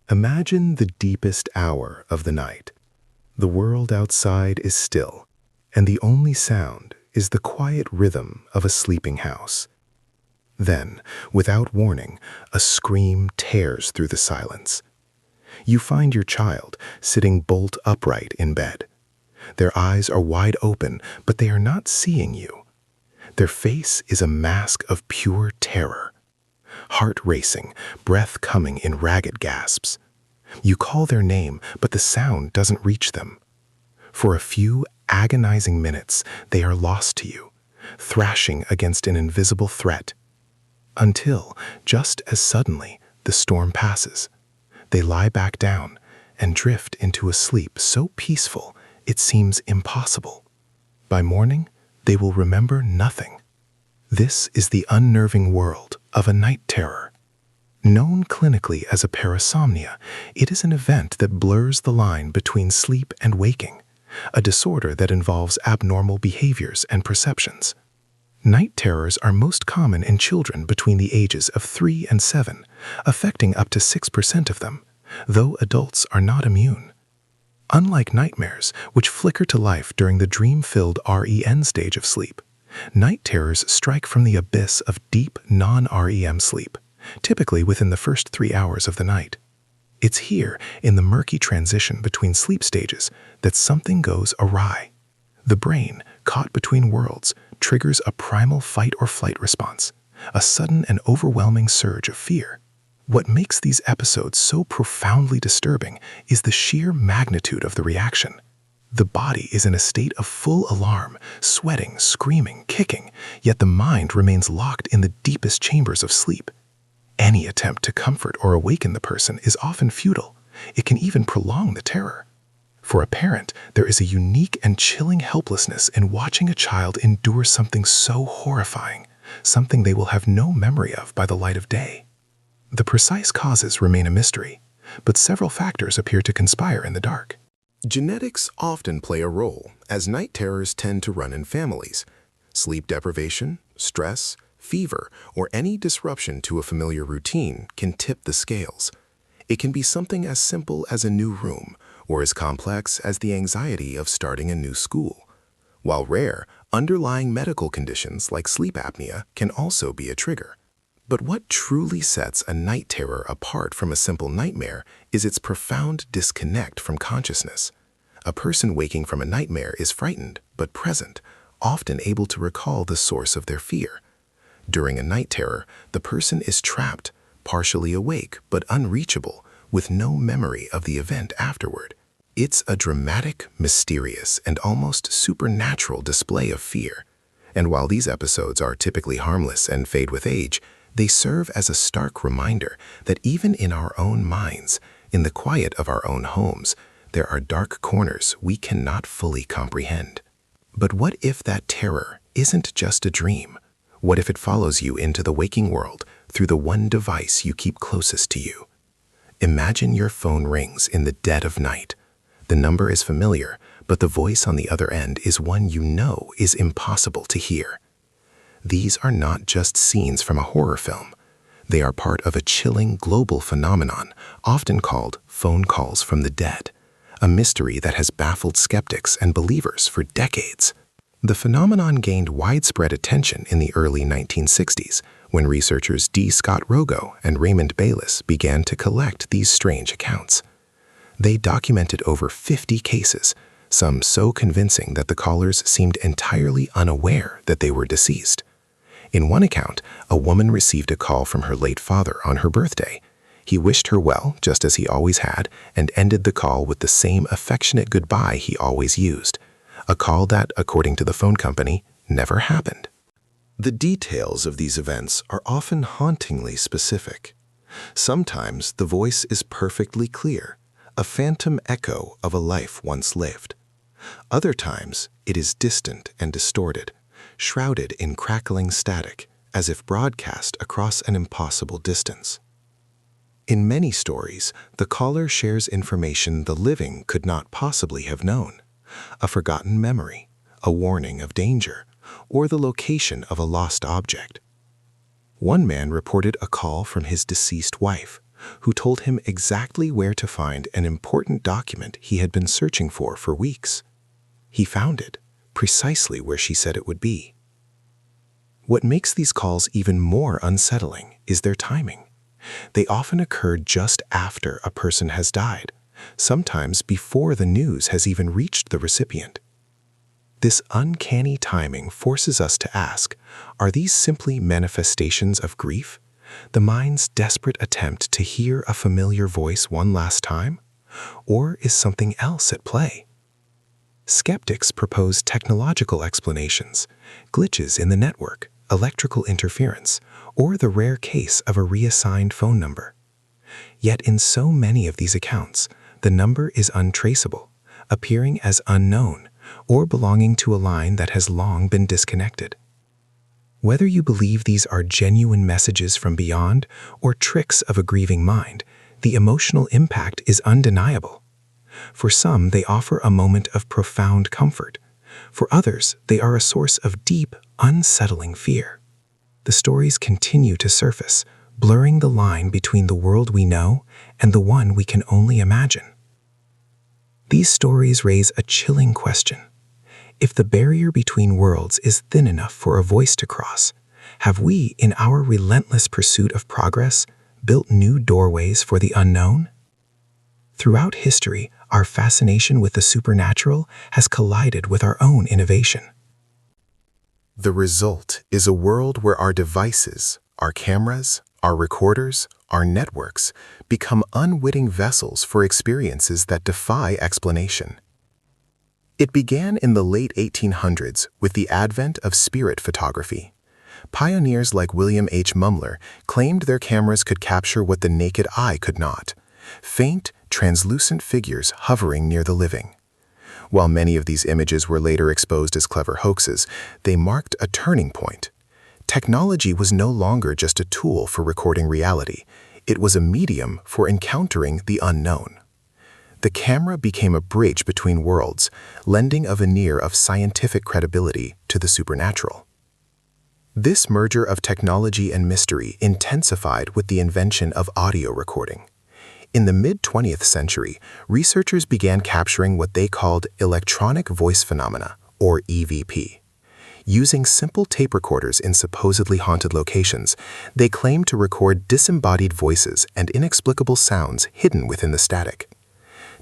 Imagine the deepest hour of the night. The world outside is still, and the only sound is the quiet rhythm of a sleeping house. Then, without warning, a scream tears through the silence. You find your child sitting bolt upright in bed. Their eyes are wide open, but they are not seeing you. Their face is a mask of pure terror. Heart racing, breath coming in ragged gasps. You call their name, but the sound doesn't reach them. For a few agonizing minutes, they are lost to you, thrashing against an invisible threat. Until, just as suddenly, the storm passes. They lie back down and drift into a sleep so peaceful it seems impossible. By morning, they will remember nothing. This is the unnerving world of a night terror. Known clinically as a parasomnia, it is an event that blurs the line between sleep and waking, a disorder that involves abnormal behaviors and perceptions. Night terrors are most common in children between the ages of 3 and 7, affecting up to 6% of them, though adults are not immune. Unlike nightmares, which flicker to life during the dream-filled REM stage of sleep, night terrors strike from the abyss of deep, non-REM sleep, typically within the first 3 hours of the night. It's here, in the murky transition between sleep stages, that something goes awry. The brain, caught between worlds, triggers a primal fight-or-flight response, a sudden and overwhelming surge of fear. What makes these episodes so profoundly disturbing is the sheer magnitude of the reaction. The body is in a state of full alarm, sweating, screaming, kicking, yet the mind remains locked in the deepest chambers of sleep. Any attempt to comfort or awaken the person is often futile. It can even prolong the terror. For a parent, there is a unique and chilling helplessness in watching a child endure something so horrifying, something they will have no memory of by the light of day. The precise causes remain a mystery, but several factors appear to conspire in the dark. Genetics often play a role, as night terrors tend to run in families. Sleep deprivation, stress, fever, or any disruption to a familiar routine can tip the scales. It can be something as simple as a new room, or as complex as the anxiety of starting a new school. While rare, underlying medical conditions like sleep apnea can also be a trigger. But what truly sets a night terror apart from a simple nightmare is its profound disconnect from consciousness. A person waking from a nightmare is frightened, but present, often able to recall the source of their fear. During a night terror, the person is trapped, partially awake but unreachable, with no memory of the event afterward. It's a dramatic, mysterious, and almost supernatural display of fear. And while these episodes are typically harmless and fade with age, they serve as a stark reminder that even in our own minds, in the quiet of our own homes, there are dark corners we cannot fully comprehend. But what if that terror isn't just a dream? What if it follows you into the waking world through the one device you keep closest to you? Imagine your phone rings in the dead of night. The number is familiar, but the voice on the other end is one you know is impossible to hear. These are not just scenes from a horror film. They are part of a chilling global phenomenon, often called phone calls from the dead, a mystery that has baffled skeptics and believers for decades. The phenomenon gained widespread attention in the early 1960s, when researchers D. Scott Rogo and Raymond Bayless began to collect these strange accounts. They documented over 50 cases, some so convincing that the callers seemed entirely unaware that they were deceased. In one account, a woman received a call from her late father on her birthday. He wished her well, just as he always had, and ended the call with the same affectionate goodbye he always used. A call that, according to the phone company, never happened. The details of these events are often hauntingly specific. Sometimes the voice is perfectly clear, a phantom echo of a life once lived. Other times, it is distant and distorted, shrouded in crackling static, as if broadcast across an impossible distance. In many stories, the caller shares information the living could not possibly have known: a forgotten memory, a warning of danger, or the location of a lost object. One man reported a call from his deceased wife, who told him exactly where to find an important document he had been searching for weeks. He found it, precisely where she said it would be. What makes these calls even more unsettling is their timing. They often occur just after a person has died, sometimes before the news has even reached the recipient. This uncanny timing forces us to ask, are these simply manifestations of grief? The mind's desperate attempt to hear a familiar voice one last time? Or is something else at play? Skeptics propose technological explanations, glitches in the network, electrical interference, or the rare case of a reassigned phone number. Yet in so many of these accounts, the number is untraceable, appearing as unknown, or belonging to a line that has long been disconnected. Whether you believe these are genuine messages from beyond or tricks of a grieving mind, the emotional impact is undeniable. For some, they offer a moment of profound comfort. For others, they are a source of deep, unsettling fear. The stories continue to surface, blurring the line between the world we know and the one we can only imagine. These stories raise a chilling question. If the barrier between worlds is thin enough for a voice to cross, have we, in our relentless pursuit of progress, built new doorways for the unknown? Throughout history, our fascination with the supernatural has collided with our own innovation. The result is a world where our devices, our cameras, our recorders, our networks become unwitting vessels for experiences that defy explanation. It began in the late 1800s with the advent of spirit photography. Pioneers like William H. Mumler claimed their cameras could capture what the naked eye could not: faint, translucent figures hovering near the living. While many of these images were later exposed as clever hoaxes, they marked a turning point. Technology was no longer just a tool for recording reality. It was a medium for encountering the unknown. The camera became a bridge between worlds, lending a veneer of scientific credibility to the supernatural. This merger of technology and mystery intensified with the invention of audio recording. In the mid-20th century, researchers began capturing what they called electronic voice phenomena, or EVP. Using simple tape recorders in supposedly haunted locations, they claimed to record disembodied voices and inexplicable sounds hidden within the static.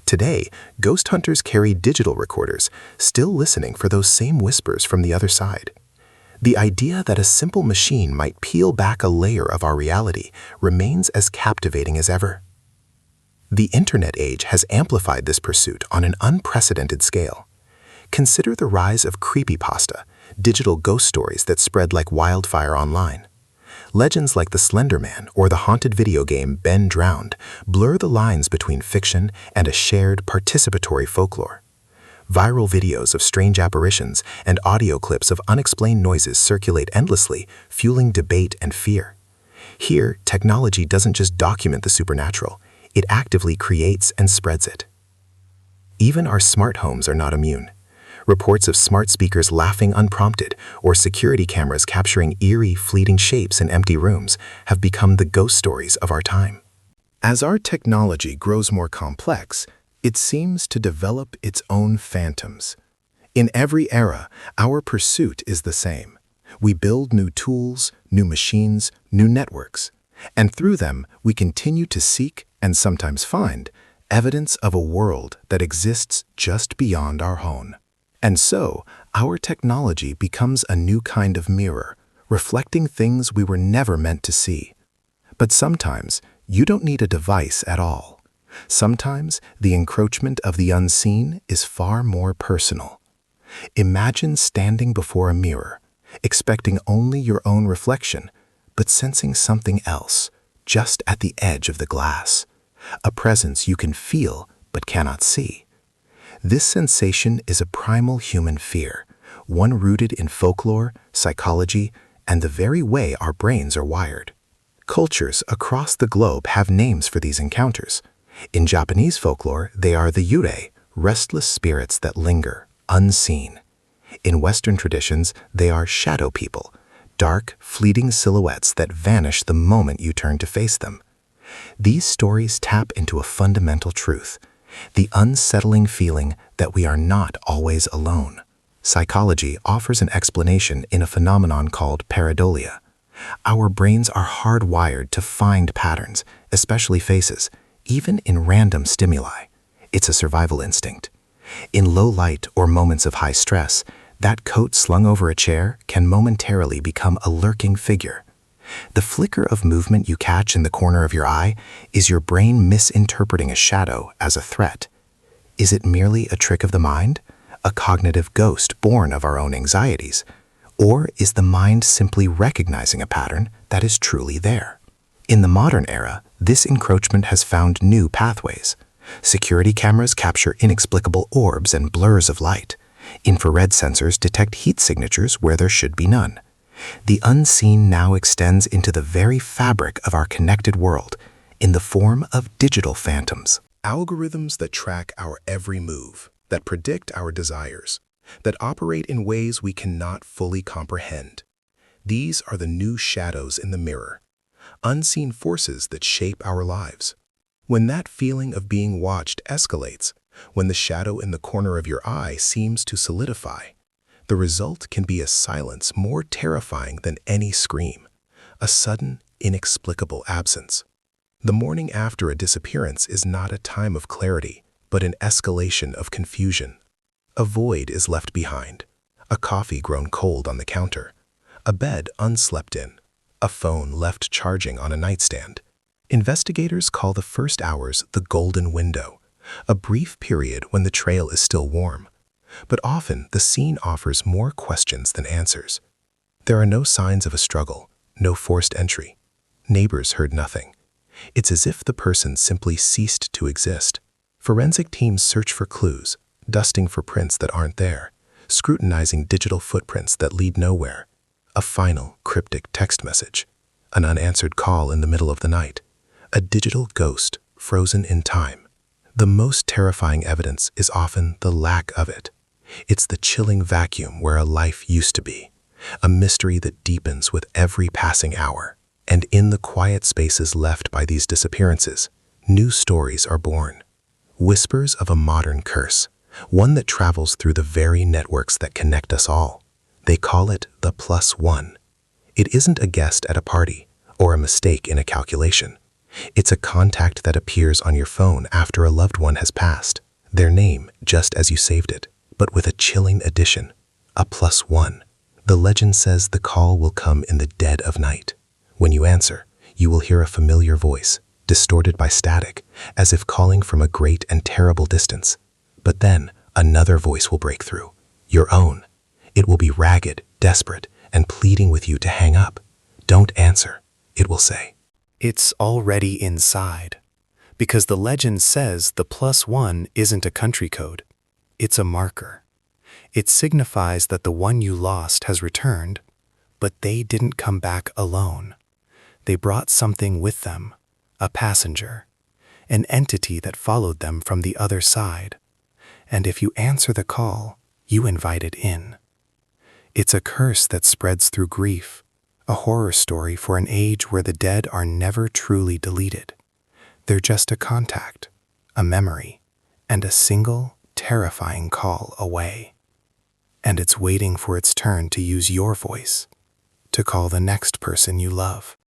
Today, ghost hunters carry digital recorders, still listening for those same whispers from the other side. The idea that a simple machine might peel back a layer of our reality remains as captivating as ever. The internet age has amplified this pursuit on an unprecedented scale. Consider the rise of creepypasta, digital ghost stories that spread like wildfire online. Legends like the Slender Man or the haunted video game Ben Drowned blur the lines between fiction and a shared participatory folklore. Viral videos of strange apparitions and audio clips of unexplained noises circulate endlessly, fueling debate and fear. Here, technology doesn't just document the supernatural, it actively creates and spreads it. Even our smart homes are not immune. Reports of smart speakers laughing unprompted or security cameras capturing eerie, fleeting shapes in empty rooms have become the ghost stories of our time. As our technology grows more complex, it seems to develop its own phantoms. In every era, our pursuit is the same. We build new tools, new machines, new networks, and through them we continue to seek, and sometimes find, evidence of a world that exists just beyond our own. And so, our technology becomes a new kind of mirror, reflecting things we were never meant to see. But sometimes, you don't need a device at all. Sometimes, the encroachment of the unseen is far more personal. Imagine standing before a mirror, expecting only your own reflection, but sensing something else, just at the edge of the glass. A presence you can feel but cannot see. This sensation is a primal human fear, one rooted in folklore, psychology, and the very way our brains are wired. Cultures across the globe have names for these encounters. In Japanese folklore, they are the yurei, restless spirits that linger, unseen. In Western traditions, they are shadow people, dark, fleeting silhouettes that vanish the moment you turn to face them. These stories tap into a fundamental truth, the unsettling feeling that we are not always alone. Psychology offers an explanation in a phenomenon called pareidolia. Our brains are hardwired to find patterns, especially faces, even in random stimuli. It's a survival instinct. In low light or moments of high stress, that coat slung over a chair can momentarily become a lurking figure. The flicker of movement you catch in the corner of your eye is your brain misinterpreting a shadow as a threat. Is it merely a trick of the mind, a cognitive ghost born of our own anxieties? Or is the mind simply recognizing a pattern that is truly there? In the modern era, this encroachment has found new pathways. Security cameras capture inexplicable orbs and blurs of light. Infrared sensors detect heat signatures where there should be none. The unseen now extends into the very fabric of our connected world in the form of digital phantoms. Algorithms that track our every move, that predict our desires, that operate in ways we cannot fully comprehend. These are the new shadows in the mirror, unseen forces that shape our lives. When that feeling of being watched escalates, when the shadow in the corner of your eye seems to solidify, the result can be a silence more terrifying than any scream, a sudden, inexplicable absence. The morning after a disappearance is not a time of clarity, but an escalation of confusion. A void is left behind, a coffee grown cold on the counter, a bed unslept in, a phone left charging on a nightstand. Investigators call the first hours the golden window, a brief period when the trail is still warm. But often the scene offers more questions than answers. There are no signs of a struggle, no forced entry. Neighbors heard nothing. It's as if the person simply ceased to exist. Forensic teams search for clues, dusting for prints that aren't there, scrutinizing digital footprints that lead nowhere. A final, cryptic text message, an unanswered call in the middle of the night, a digital ghost frozen in time. The most terrifying evidence is often the lack of it. It's the chilling vacuum where a life used to be, a mystery that deepens with every passing hour. And in the quiet spaces left by these disappearances, new stories are born. Whispers of a modern curse, one that travels through the very networks that connect us all. They call it the +1. It isn't a guest at a party or a mistake in a calculation. It's a contact that appears on your phone after a loved one has passed, their name just as you saved it, but with a chilling addition, a +1. The legend says the call will come in the dead of night. When you answer, you will hear a familiar voice, distorted by static, as if calling from a great and terrible distance. But then, another voice will break through, your own. It will be ragged, desperate, and pleading with you to hang up. Don't answer, it will say. It's already inside, because the legend says the +1 isn't a country code. It's a marker. It signifies that the one you lost has returned, but they didn't come back alone. They brought something with them, a passenger, an entity that followed them from the other side. And if you answer the call, you invite it in. It's a curse that spreads through grief, a horror story for an age where the dead are never truly deleted. They're just a contact, a memory, and a single, terrifying call away. And it's waiting for its turn to use your voice, to call the next person you love.